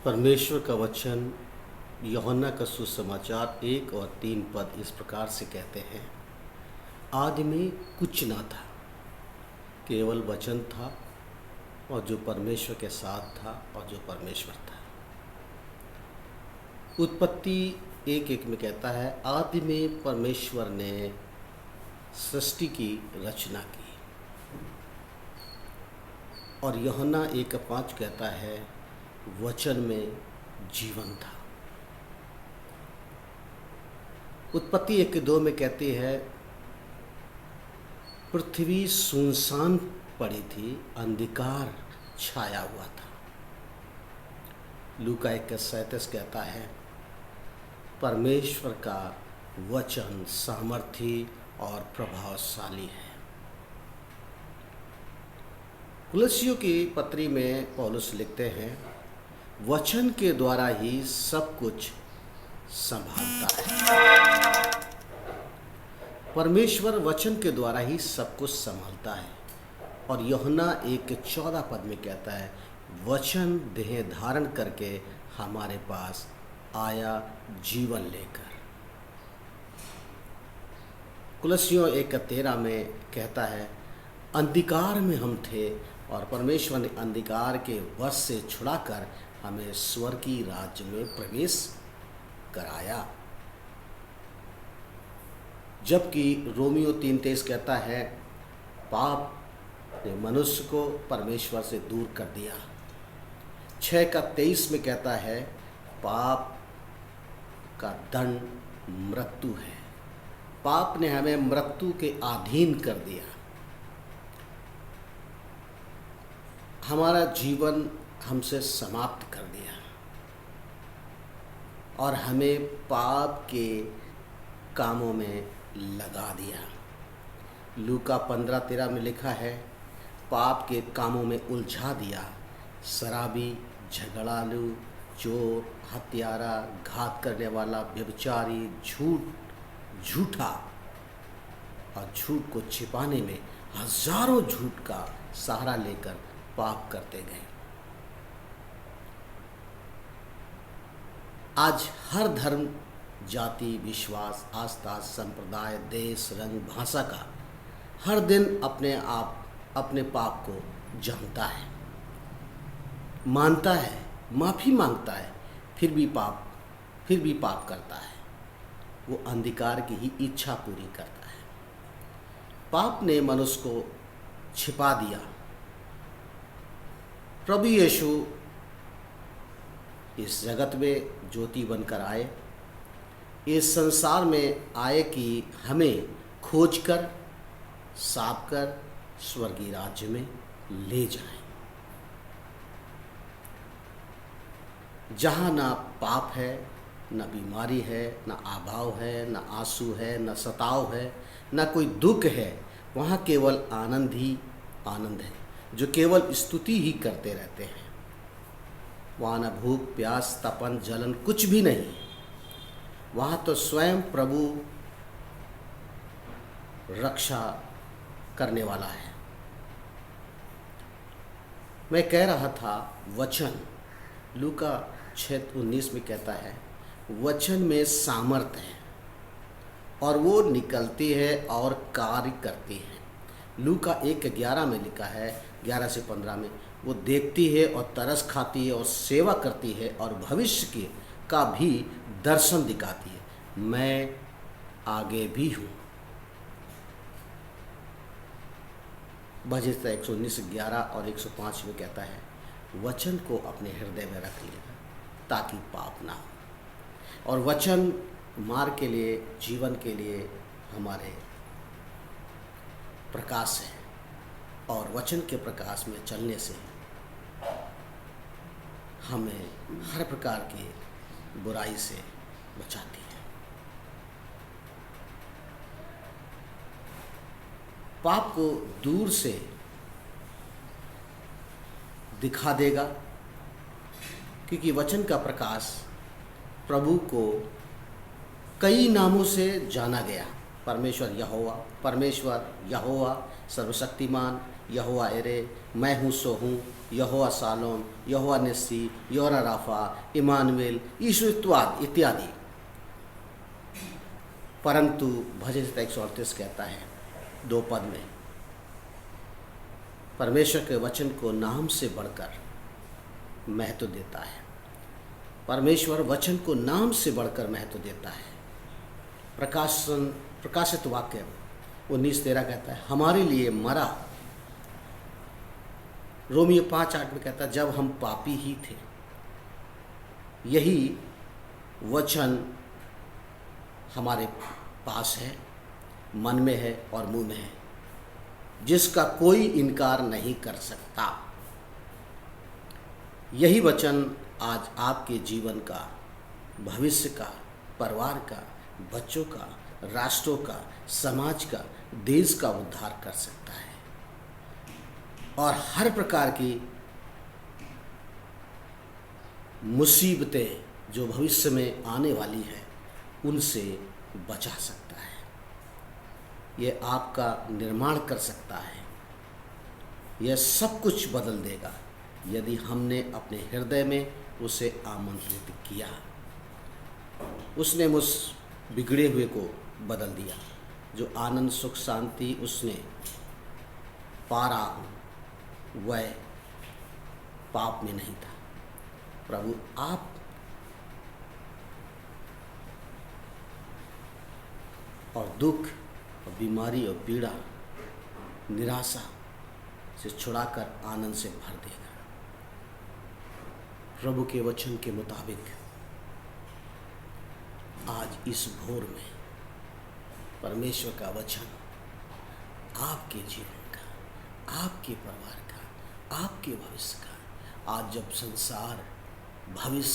परमेश्वर का वचन यूहन्ना का सुसमाचार 1 और 3 पद इस प्रकार से कहते हैं। आदि में कुछ ना था, केवल वचन था और जो परमेश्वर के साथ था और जो परमेश्वर था। उत्पत्ति 1:1 में कहता है, आदि में परमेश्वर ने सृष्टि की रचना की। और यूहन्ना 1:5 कहता है, वचन में जीवन था। उत्पत्ति 1:2 में कहती है, पृथ्वी सुनसान पड़ी थी, अंधकार छाया हुआ था। लूका 1:37 कहता है, परमेश्वर का वचन सामर्थी और प्रभावशाली है। कुलस्सियों की पत्री में पौलुस लिखते हैं, वचन के द्वारा ही सब कुछ संभालता है। परमेश्वर वचन के द्वारा ही सब कुछ संभालता है। और यूहन्ना 1:14 पद में कहता है, वचन देह धारण करके हमारे पास आया जीवन लेकर। कुलस्सियों 1:13 में कहता है, अंधकार में हम थे और परमेश्वर ने अंधकार के वश से छुड़ाकर हमें स्वर्गीय राज्य में प्रवेश कराया। जबकि रोमियो 3:23 कहता है, पाप ने मनुष्य को परमेश्वर से दूर कर दिया। 6:23 में कहता है, पाप का दंड मृत्यु है। पाप ने हमें मृत्यु के अधीन कर दिया। हमारा जीवन हमसे समाप्त कर दिया और हमें पाप के कामों में लगा दिया। लूका 15:13 में लिखा है, पाप के कामों में उलझा दिया। शराबी, झगड़ालू, चोर, हत्यारा, घात करने वाला, व्यभिचारी, झूठा और झूठ को छिपाने में हजारों झूठ का सहारा लेकर पाप करते गए। आज हर धर्म, जाति, विश्वास, आस्था, संप्रदाय, देश, रंग, भाषा का हर दिन अपने पाप को जानता है, मानता है, माफ़ी मांगता है, फिर भी पाप करता है। वो अंधकार की ही इच्छा पूरी करता है। पाप ने मनुष्य को छिपा दिया। प्रभु यीशु इस जगत में ज्योति बनकर आए, इस संसार में आए कि हमें खोजकर, साफ कर स्वर्गीय राज्य में ले जाएं, जहाँ ना पाप है, न बीमारी है, न अभाव है, न आंसू है, न सताव है, न कोई दुख है। वहाँ केवल आनंद ही आनंद है, जो केवल स्तुति ही करते रहते हैं। वहाँ न भूख, प्यास, तपन, जलन कुछ भी नहीं। वहाँ तो स्वयं प्रभु रक्षा करने वाला है। मैं कह रहा था, वचन लूका 6:19 में कहता है, वचन में सामर्थ्य है और वो निकलती है और कार्य करती है। लूका 1:11 में लिखा है, 11 से 15 में, वो देखती है और तरस खाती है और सेवा करती है और भविष्य का भी दर्शन दिखाती है। मैं आगे भी हूँ। भजन 119:11 और 105 में कहता है, वचन को अपने हृदय में रख लेना ताकि पाप ना हो। और वचन मार्ग के लिए, जीवन के लिए हमारे प्रकाश है और वचन के प्रकाश में चलने से हमें हर प्रकार की बुराई से बचाती है। पाप को दूर से दिखा देगा, क्योंकि वचन का प्रकाश प्रभु को कई नामों से जाना गया। परमेश्वर यहोवा सर्वशक्तिमान, यहोवा एरे, मैं हूँ सो हूँ, यहोवा सालोम, यहोवा निस्सी, यहोवा राफा, इमानुएल, यीशु इत्यादि। परंतु भजन संहिता 138 कहता है 2 पद में, परमेश्वर के वचन को नाम से बढ़कर महत्व देता है। परमेश्वर वचन को नाम से बढ़कर महत्व देता है। प्रकाशित वाक्य 19:13 कहता है, हमारे लिए मरा। रोमियो 5:8 में कहता है, जब हम पापी ही थे। यही वचन हमारे पास है, मन में है और मुंह में है, जिसका कोई इनकार नहीं कर सकता। यही वचन आज आपके जीवन का, भविष्य का, परिवार का, बच्चों का, राष्ट्रों का, समाज का, देश का उद्धार कर सकता है और हर प्रकार की मुसीबतें जो भविष्य में आने वाली है उनसे बचा सकता है। यह आपका निर्माण कर सकता है। यह सब कुछ बदल देगा यदि हमने अपने हृदय में उसे आमंत्रित किया। उसने उस बिगड़े हुए को बदल दिया। जो आनंद, सुख, शांति उसने पा रहा हूँ वह पाप में नहीं था। प्रभु आप और दुख और बीमारी और पीड़ा, निराशा से छुड़ाकर आनंद से भर देगा। प्रभु के वचन के मुताबिक आज इस भोर में परमेश्वर का वचन आपके जीवन का, आपके परिवार का, आपके भविष्य का, आज जब संसार भविष्य